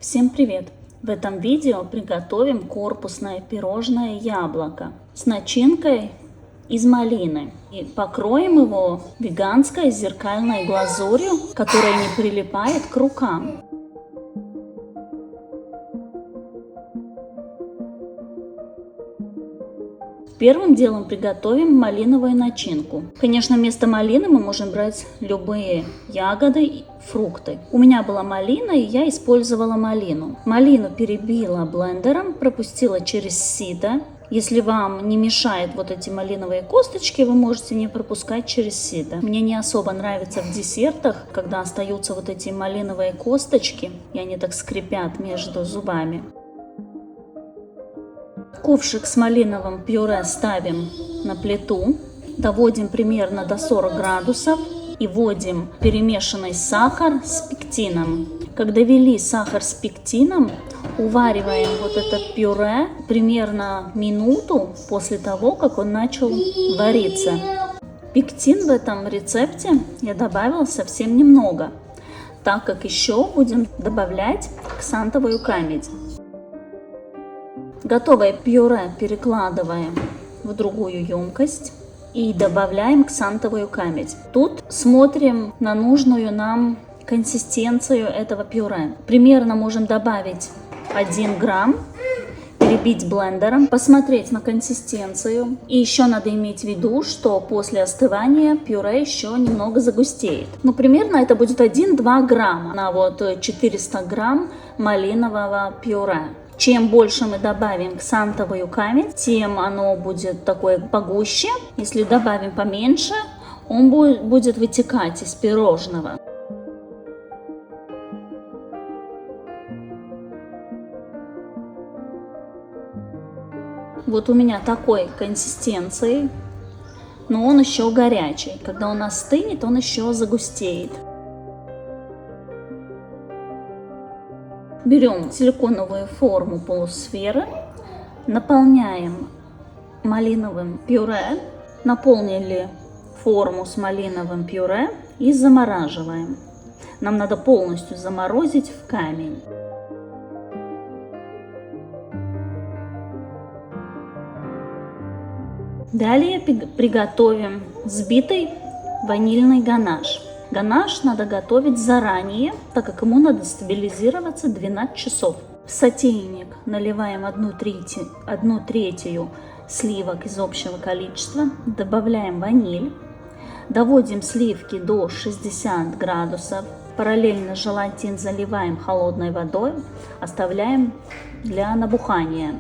Всем привет! В этом видео приготовим корпусное пирожное яблоко с начинкой из малины. И покроем его веганской зеркальной глазурью, которая не прилипает к рукам. Первым делом приготовим малиновую начинку. Конечно, вместо малины мы можем брать любые ягоды и фрукты. У меня была малина, и я использовала малину. Малину перебила блендером, пропустила через сито. Если вам не мешают вот эти малиновые косточки, вы можете не пропускать через сито. Мне не особо нравится в десертах, когда остаются вот эти малиновые косточки, и они так скрипят между зубами. Ковшик с малиновым пюре ставим на плиту, доводим примерно до 40 градусов и вводим перемешанный сахар с пектином. Когда ввели сахар с пектином, увариваем вот это пюре примерно минуту после того, как он начал вариться. Пектин в этом рецепте я добавила совсем немного, так как еще будем добавлять ксантовую камедь. Готовое пюре перекладываем в другую емкость и добавляем ксантовую камедь. Тут смотрим на нужную нам консистенцию этого пюре. Примерно можем добавить 1 грамм, перебить блендером, посмотреть на консистенцию. И еще надо иметь в виду, что после остывания пюре еще немного загустеет. Примерно это будет 1-2 грамма на вот 400 грамм малинового пюре. Чем больше мы добавим ксантовую камедь, тем оно будет такое погуще. Если добавим поменьше, он будет вытекать из пирожного. Вот у меня такой консистенции, но он еще горячий. Когда он остынет, он еще загустеет. Берем силиконовую форму полусферы, наполняем малиновым пюре, наполнили форму с малиновым пюре и замораживаем. Нам надо полностью заморозить в камень. Далее приготовим взбитый ванильный ганаш. Ганаш надо готовить заранее, так как ему надо стабилизироваться 12 часов. В сотейник наливаем 1/3 сливок из общего количества, добавляем ваниль, доводим сливки до 60 градусов, параллельно желатин заливаем холодной водой, оставляем для набухания.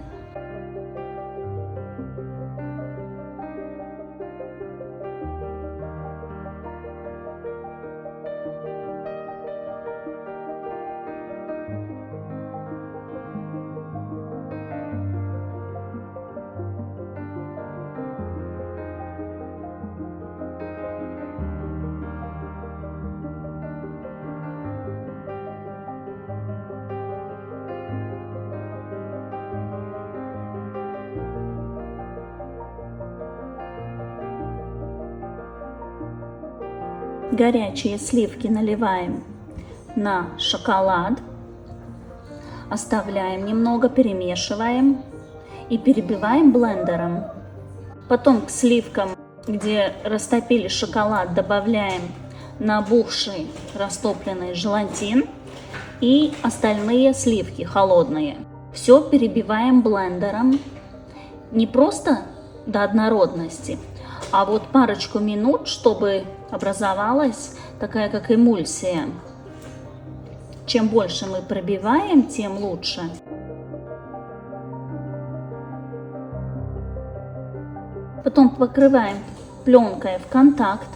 Горячие сливки наливаем на шоколад, оставляем немного, перемешиваем и перебиваем блендером. Потом к сливкам, где растопили шоколад, добавляем набухший растопленный желатин и остальные сливки холодные. Все перебиваем блендером, не просто до однородности, а вот парочку минут, чтобы образовалась такая как эмульсия. Чем больше мы пробиваем, тем лучше. Потом покрываем пленкой в контакт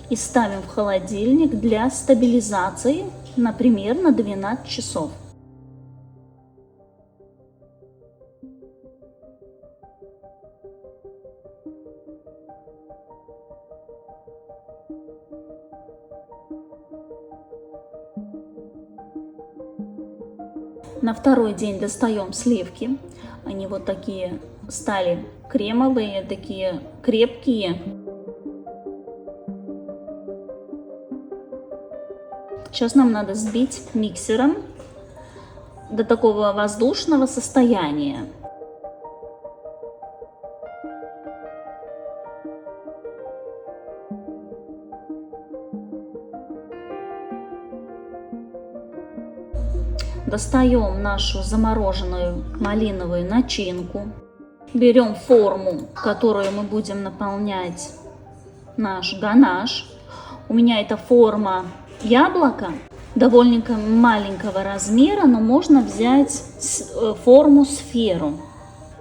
и ставим в холодильник для стабилизации, например, на 12 часов. На второй день достаем сливки. Они вот такие стали кремовые, такие крепкие. Сейчас нам надо взбить миксером до такого воздушного состояния. Достаем нашу замороженную малиновую начинку. Берем форму, в которую мы будем наполнять наш ганаш. У меня это форма яблока, довольно маленького размера, но можно взять форму сферу.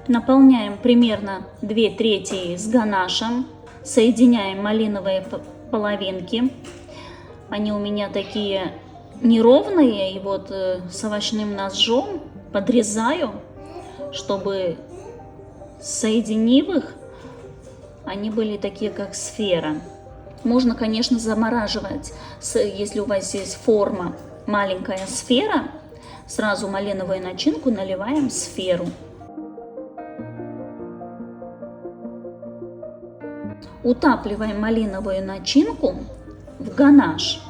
Наполняем примерно 2/3 с ганашем. Соединяем малиновые половинки. Они у меня такие неровные, и вот с овощным ножом подрезаю, чтобы, соединив их, они были такие, как сфера. Можно, конечно, замораживать, если у вас есть форма маленькая сфера, сразу малиновую начинку наливаем в сферу. Утапливаем малиновую начинку в ганаш.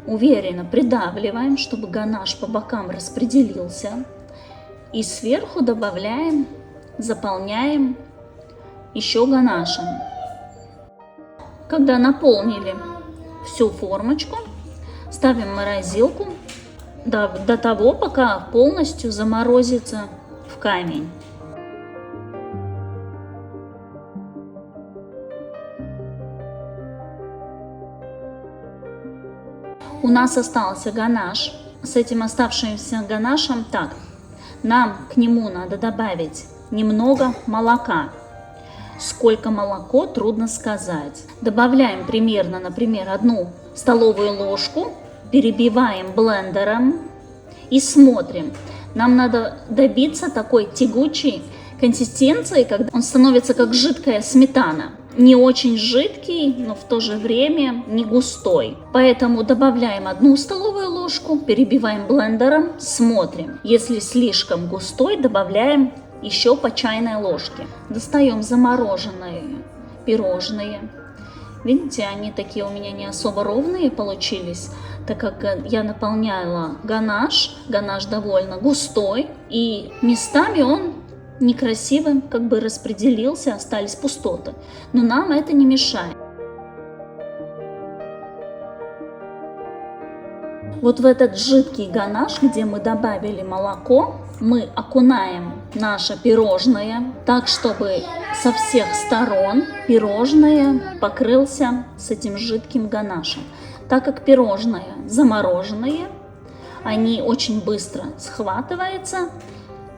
Уверенно придавливаем, чтобы ганаш по бокам распределился. И сверху добавляем, заполняем еще ганашем. Когда наполнили всю формочку, ставим в морозилку до того, пока полностью заморозится в камень. У нас остался ганаш. С этим оставшимся ганашем нам к нему надо добавить немного молока. Сколько молоко, трудно сказать. Добавляем примерно, например, 1 столовую ложку, перебиваем блендером и смотрим. Нам надо добиться такой тягучей консистенции, когда он становится как жидкая сметана. Не очень жидкий, но в то же время не густой. Поэтому добавляем 1 столовую ложку, перебиваем блендером, смотрим. Если слишком густой, добавляем еще по чайной ложке. Достаем замороженные пирожные. Видите, они такие у меня не особо ровные получились, так как я наполняла ганаш. Ганаш довольно густой, и местами он некрасиво распределился, остались пустоты. Но нам это не мешает. Вот в этот жидкий ганаш, где мы добавили молоко, мы окунаем наше пирожное так, чтобы со всех сторон пирожное покрылся с этим жидким ганашем. Так как пирожные замороженные, они очень быстро схватываются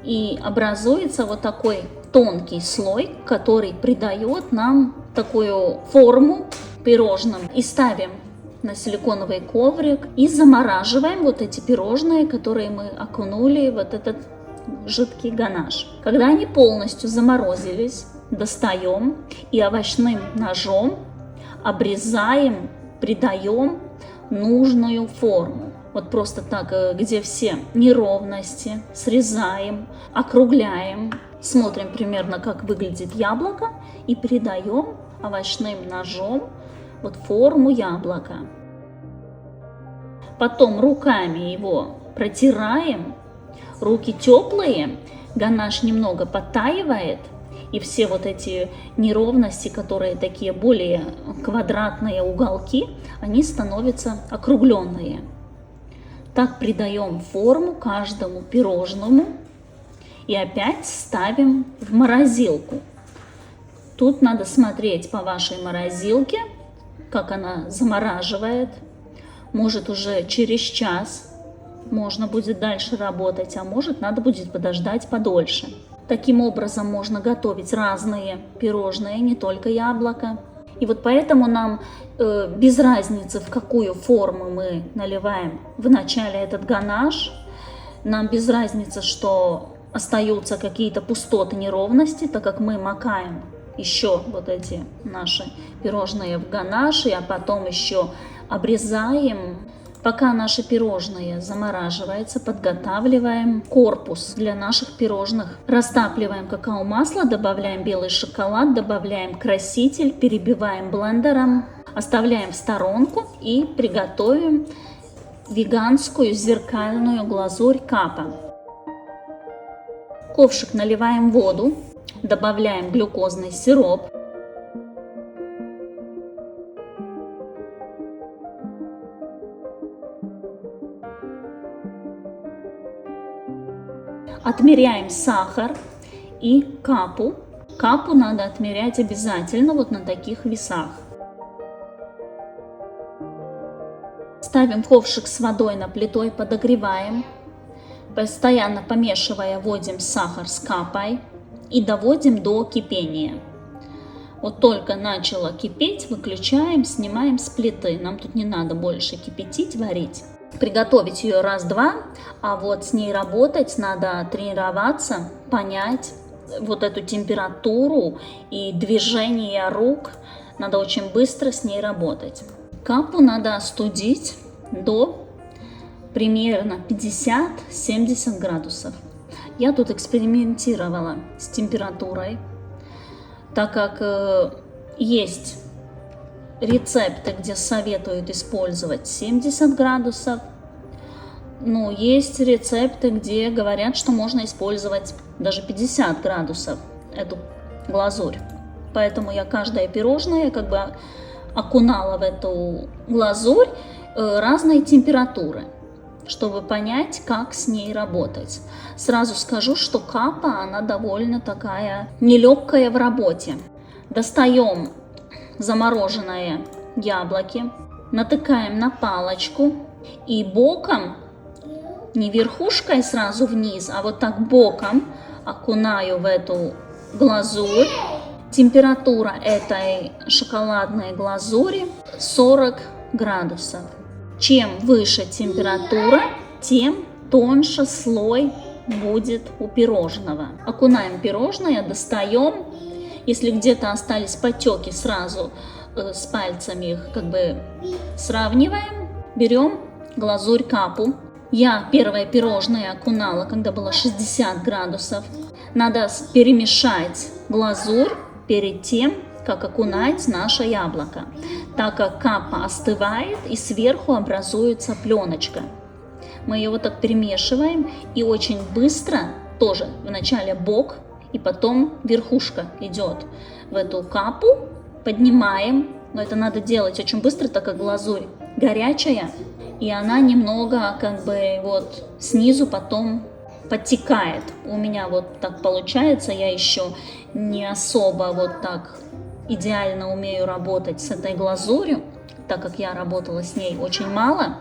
и образуется вот такой тонкий слой, который придает нам такую форму пирожным. И ставим на силиконовый коврик и замораживаем вот эти пирожные, которые мы окунули в этот жидкий ганаш. Когда они полностью заморозились, достаем и овощным ножом обрезаем, придаем нужную форму. Вот просто так, где все неровности, срезаем, округляем, смотрим примерно, как выглядит яблоко, и придаем овощным ножом вот форму яблока. Потом руками его протираем, руки теплые, ганаш немного подтаивает, и все вот эти неровности, которые такие более квадратные уголки, они становятся округленные. Так придаем форму каждому пирожному и опять ставим в морозилку. Тут надо смотреть по вашей морозилке, как она замораживает. Может, уже через час можно будет дальше работать, а может, надо будет подождать подольше. Таким образом можно готовить разные пирожные, не только яблоко. И вот поэтому нам без разницы, в какую форму мы наливаем в начале этот ганаш, нам без разницы, что остаются какие-то пустоты, неровности, так как мы макаем еще вот эти наши пирожные в ганаши, а потом еще обрезаем. Пока наши пирожные замораживаются, подготавливаем корпус для наших пирожных. Растапливаем какао-масло, добавляем белый шоколад, добавляем краситель, перебиваем блендером, оставляем в сторонку и приготовим веганскую зеркальную глазурь капа. В ковшик наливаем воду, добавляем глюкозный сироп. Отмеряем сахар и капу. Капу надо отмерять обязательно вот на таких весах. Ставим ковшик с водой на плиту и подогреваем. Постоянно помешивая, вводим сахар с капой и доводим до кипения. Вот только начало кипеть, выключаем, снимаем с плиты. Нам тут не надо больше кипятить, варить. Приготовить ее раз-два, а вот с ней работать надо тренироваться, понять вот эту температуру и движение рук. Надо очень быстро с ней работать. Капу надо остудить до примерно 50-70 градусов. Я тут экспериментировала с температурой, так как есть рецепты, где советуют использовать 70 градусов. Но есть рецепты, где говорят, что можно использовать даже 50 градусов эту глазурь. Поэтому я каждое пирожное как бы окунала в эту глазурь разной температуры, чтобы понять, как с ней работать. Сразу скажу, что капа, она довольно такая нелегкая в работе. Достаем замороженные яблоки, натыкаем на палочку и боком, не верхушкой сразу вниз, а вот так боком окунаю в эту глазурь. Температура этой шоколадной глазури 40 градусов. Чем выше температура, тем тоньше слой будет у пирожного. Окунаем пирожное, достаем. Если где-то остались потеки, сразу с пальцами их как бы сравниваем. Берем глазурь капу. Я первое пирожное окунала, когда было 60 градусов. Надо перемешать глазурь перед тем, как окунать наше яблоко, так как капа остывает и сверху образуется пленочка. Мы ее вот так перемешиваем и очень быстро, тоже вначале бок и потом верхушка идет в эту капу, поднимаем, но это надо делать очень быстро, так как глазурь горячая и она немного как бы вот снизу потом подтекает. У меня вот так получается, я еще не особо вот так идеально умею работать с этой глазурью, так как я работала с ней очень мало.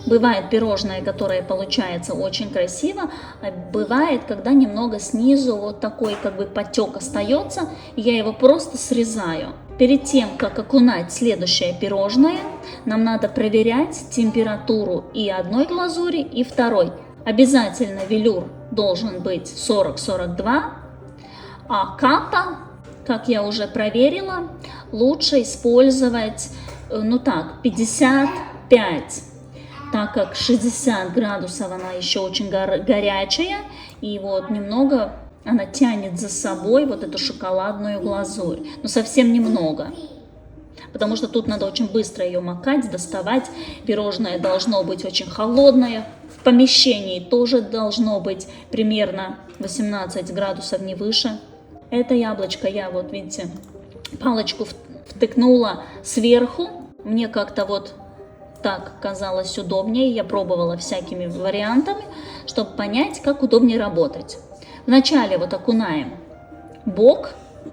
Бывает пирожное, которое получается очень красиво, а бывает, когда немного снизу вот такой как бы потек остается, и я его просто срезаю. Перед тем, как окунать следующее пирожное, нам надо проверять температуру и одной глазури, и второй. Обязательно велюр должен быть 40-42, а капа, как я уже проверила, лучше использовать, ну так, 55, так как 60 градусов она еще очень горячая, и вот немного она тянет за собой вот эту шоколадную глазурь, но совсем немного. Потому что тут надо очень быстро ее макать, доставать. Пирожное должно быть очень холодное. В помещении тоже должно быть примерно 18 градусов, не выше. Это яблочко я вот, видите, палочку втыкнула сверху. Мне как-то вот так казалось удобнее. Я пробовала всякими вариантами, чтобы понять, как удобнее работать. Вначале вот окунаем бок,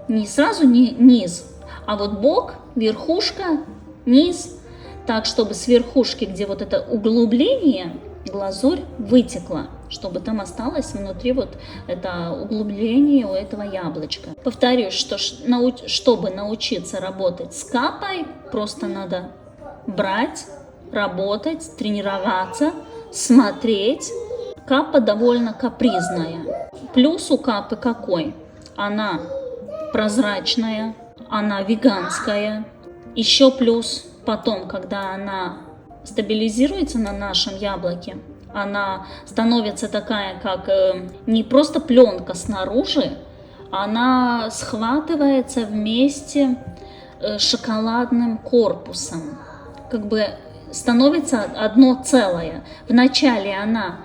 не сразу низ, а вот бок, верхушка, низ, так, чтобы с верхушки, где вот это углубление, глазурь вытекла, чтобы там осталось внутри вот это углубление у этого яблочка. Повторюсь, что чтобы научиться работать с капой, просто надо брать, работать, тренироваться, смотреть. Капа довольно капризная. Плюс у капы какой? Она прозрачная, она веганская. Еще плюс потом, когда она стабилизируется на нашем яблоке, она становится такая, как не просто пленка снаружи, она схватывается вместе с шоколадным корпусом. Как бы становится одно целое. Вначале она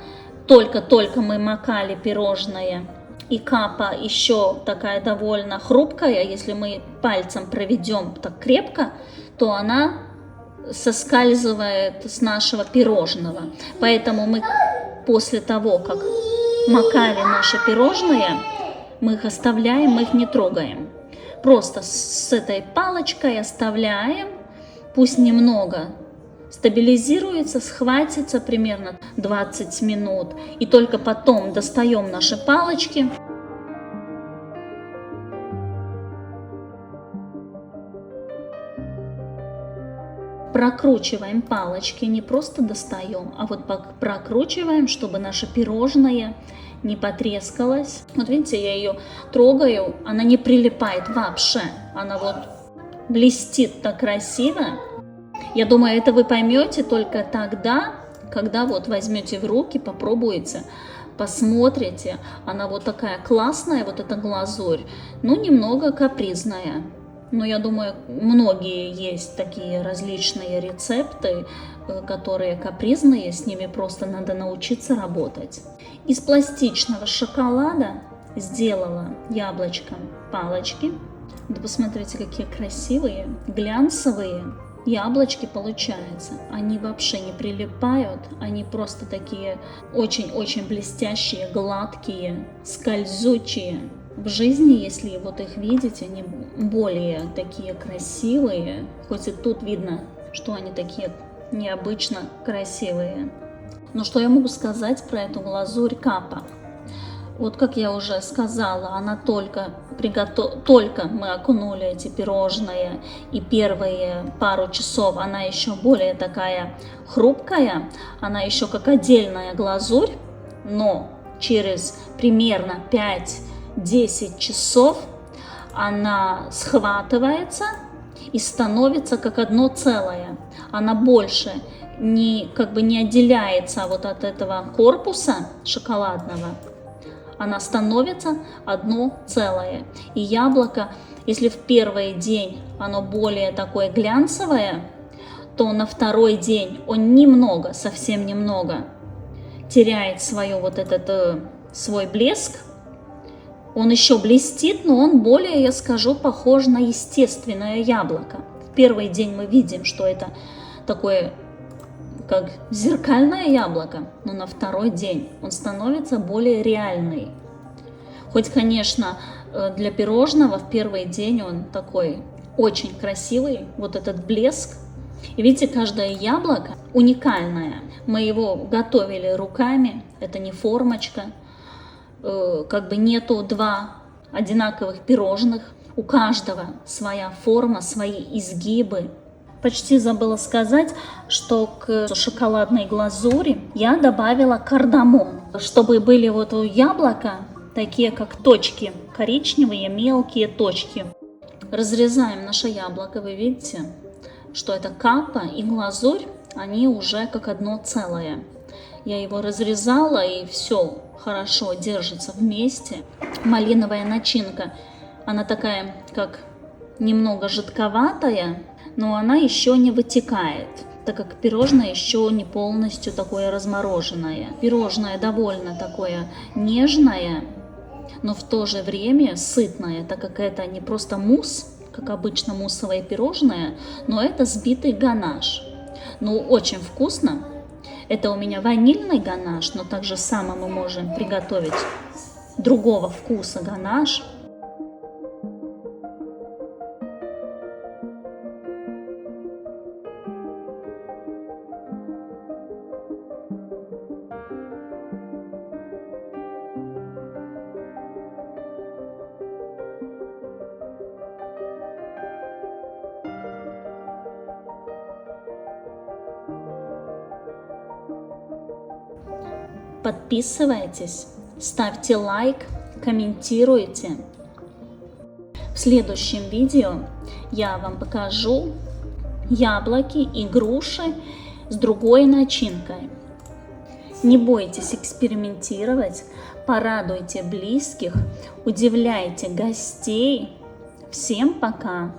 только-только мы макали пирожное, и капа еще такая довольно хрупкая, если мы пальцем проведем так крепко, то она соскальзывает с нашего пирожного. Поэтому мы после того, как макали наше пирожное, мы их оставляем, мы их не трогаем. Просто с этой палочкой оставляем, пусть немного стабилизируется, схватится примерно 20 минут. И только потом достаем наши палочки. Прокручиваем палочки, не просто достаем, а вот прокручиваем, чтобы наше пирожное не потрескалось. Вот видите, я ее трогаю, она не прилипает вообще. Она вот блестит так красиво. Я думаю, это вы поймете только тогда, когда вот возьмете в руки, попробуете, посмотрите. Она вот такая классная, вот эта глазурь, ну немного капризная. Но я думаю, многие есть такие различные рецепты, которые капризные, с ними просто надо научиться работать. Из пластичного шоколада сделала яблочком палочки. Да посмотрите, какие красивые, глянцевые яблочки получаются. Они вообще не прилипают, они просто такие очень-очень блестящие, гладкие, скользучие. В жизни, если вот их видеть, они более такие красивые, хоть и тут видно, что они такие необычно красивые. Но что я могу сказать про эту глазурь капа? Вот как я уже сказала, она только мы окунули эти пирожные, и первые пару часов она еще более такая хрупкая, она еще как отдельная глазурь, но через примерно 5-10 часов она схватывается и становится как одно целое. Она больше не отделяется вот от этого корпуса шоколадного. Она становится одно целое. И яблоко, если в первый день оно более такое глянцевое, то на второй день он немного, совсем немного теряет свой блеск. Он еще блестит, но он более, я скажу, похож на естественное яблоко. В первый день мы видим, что это такое как зеркальное яблоко, но на второй день он становится более реальный. Хоть, конечно, для пирожного в первый день он такой очень красивый, вот этот блеск. И видите, каждое яблоко уникальное. Мы его готовили руками, это не формочка, нету два одинаковых пирожных. У каждого своя форма, свои изгибы. Почти забыла сказать, что к шоколадной глазури я добавила кардамон, чтобы были вот у яблока такие как точки, коричневые мелкие точки. Разрезаем наше яблоко, вы видите, что это капа и глазурь, они уже как одно целое. Я его разрезала, и все хорошо держится вместе. Малиновая начинка, она такая как немного жидковатая, но она еще не вытекает, так как пирожное еще не полностью такое размороженное. Пирожное довольно такое нежное, но в то же время сытное, так как это не просто мусс, как обычно муссовое пирожное, но это взбитый ганаш. Ну, очень вкусно. Это у меня ванильный ганаш, но так же само мы можем приготовить другого вкуса ганаш. Подписывайтесь, ставьте лайк, комментируйте. В следующем видео я вам покажу яблоки и груши с другой начинкой. Не бойтесь экспериментировать, порадуйте близких, удивляйте гостей. Всем пока!